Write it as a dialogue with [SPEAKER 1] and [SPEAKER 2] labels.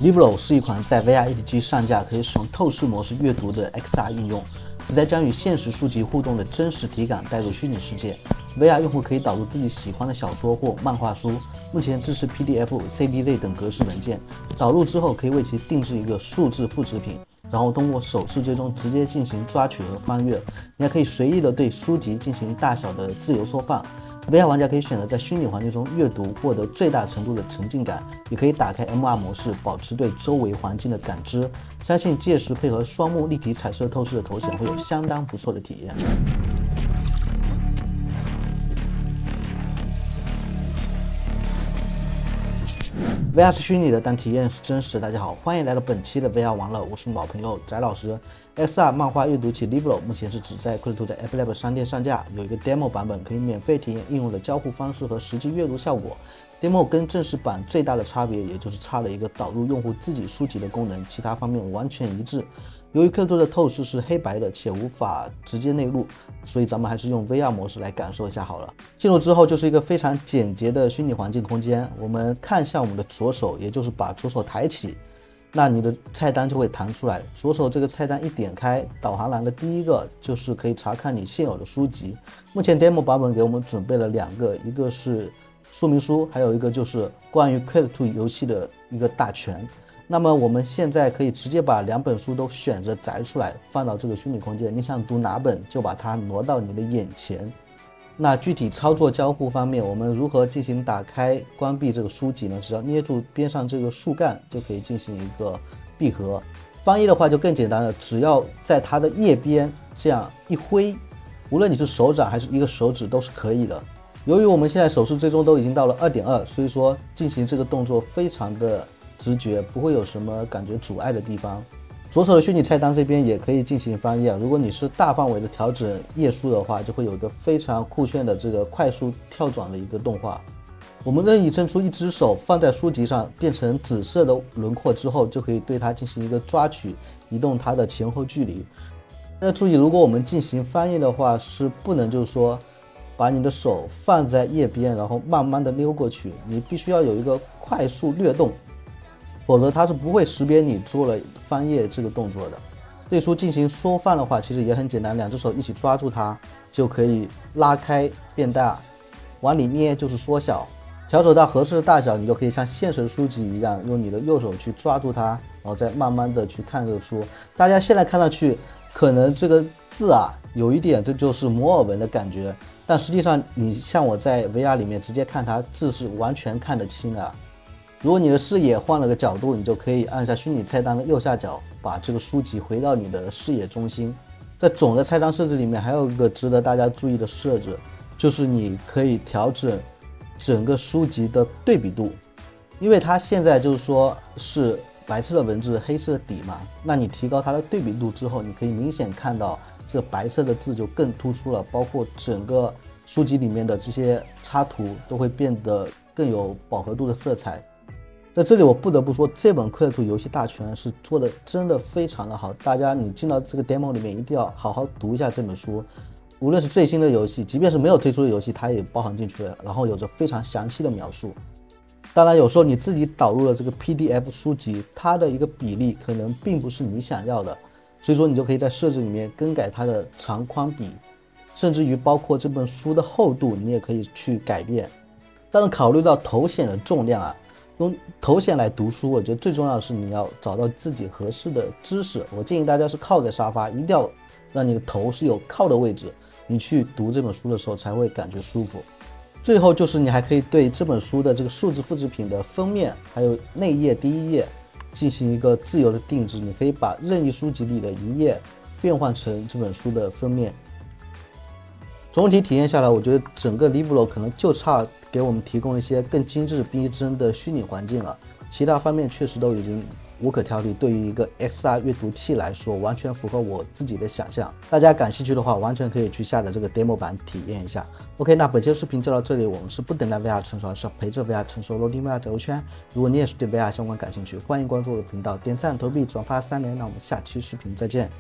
[SPEAKER 1] Libro 是一款在 VR 一体机上架可以使用透视模式阅读的 XR 应用，旨在将与现实书籍互动的真实体感带入虚拟世界。VR 用户可以导入自己喜欢的小说或漫画书，目前支持 PDF、CBZ 等格式文件。导入之后可以为其定制一个数字复制品，然后通过手势追踪直接进行抓取和翻阅。你还可以随意的对书籍进行大小的自由缩放。VR 玩家可以选择在虚拟环境中阅读，获得最大程度的沉浸感，也可以打开 MR 模式，保持对周围环境的感知。相信届时配合双目立体彩色透视的头显，会有相当不错的体验。VR 是虚拟的，但体验是真实的。大家好，欢迎来到本期的 VR 玩乐，我是老朋友翟老师。XR 漫画阅读器 Libro 目前是只在 Quest2 的 App Lab 商店上架，有一个 demo 版本可以免费体验应用的交互方式和实际阅读效果。demo 跟正式版最大的差别，也就是差了一个导入用户自己书籍的功能，其他方面完全一致。由于Quest2的透视是黑白的且无法直接内录，所以咱们还是用 VR 模式来感受一下好了。进入之后就是一个非常简洁的虚拟环境空间，我们看向我们的左手，也就是把左手抬起，那你的菜单就会弹出来。左手这个菜单一点开，导航栏的第一个就是可以查看你现有的书籍。目前 demo 版本给我们准备了两个，一个是说明书，还有一个就是关于 Quest2 游戏的一个大全。那么我们现在可以直接把两本书都选择摘出来，放到这个虚拟空间，你想读哪本就把它挪到你的眼前。那具体操作交互方面，我们如何进行打开关闭这个书籍呢？只要捏住边上这个树干就可以进行一个闭合。翻译的话就更简单了，只要在它的页边这样一挥，无论你是手掌还是一个手指都是可以的。由于我们现在手势追踪都已经到了 2.2， 所以说进行这个动作非常的直觉，不会有什么感觉阻碍的地方。左手的虚拟菜单这边也可以进行翻译啊，如果你是大范围的调整页数的话，就会有一个非常酷炫的这个快速跳转的一个动画。我们任意伸出一只手放在书籍上，变成紫色的轮廓之后，就可以对它进行一个抓取，移动它的前后距离。那注意，如果我们进行翻译的话，是不能就是说把你的手放在页边，然后慢慢的溜过去，你必须要有一个快速掠动，否则它是不会识别你做了翻页这个动作的。对书进行缩放的话，其实也很简单，两只手一起抓住它就可以拉开变大，往里捏就是缩小，调整到合适的大小，你就可以像现实书籍一样，用你的右手去抓住它，然后再慢慢的去看这个书。大家现在看上去可能这个字啊有一点这就是摩尔纹的感觉，但实际上你像我在 VR 里面直接看它字是完全看得清的。如果你的视野换了个角度，你就可以按下虚拟菜单的右下角，把这个书籍回到你的视野中心。在总的菜单设置里面，还有一个值得大家注意的设置，就是你可以调整整个书籍的对比度，因为它现在就是说是白色的文字，黑色的底嘛，那你提高它的对比度之后，你可以明显看到这白色的字就更突出了，包括整个书籍里面的这些插图都会变得更有饱和度的色彩。在这里我不得不说，这本Quest2游戏大全是做的真的非常的好，大家你进到这个 demo 里面一定要好好读一下这本书。无论是最新的游戏，即便是没有推出的游戏，它也包含进去了，然后有着非常详细的描述。当然有时候你自己导入了这个 PDF 书籍，它的一个比例可能并不是你想要的，所以说你就可以在设置里面更改它的长宽比，甚至于包括这本书的厚度你也可以去改变。但是考虑到头显的重量啊，用头显来读书，我觉得最重要的是你要找到自己合适的姿势。我建议大家是靠在沙发，一定要让你的头是有靠的位置，你去读这本书的时候才会感觉舒服。最后就是你还可以对这本书的这个数字复制品的封面还有内页第一页进行一个自由的定制，你可以把任意书籍里的一页变换成这本书的封面。总体体验下来，我觉得整个 Libro 可能就差给我们提供一些更精致逼真的虚拟环境了，其他方面确实都已经无可挑剔，对于一个 XR 阅读器来说完全符合我自己的想象。大家感兴趣的话，完全可以去下载这个 demo 版体验一下。OK， 那本期视频就到这里，我们是不等待 VR 成熟，而是陪着 VR 成熟，落地 VR 走圈。如果你也是对 VR 相关感兴趣，欢迎关注我的频道，点赞、投币、转发3连。那我们下期视频再见。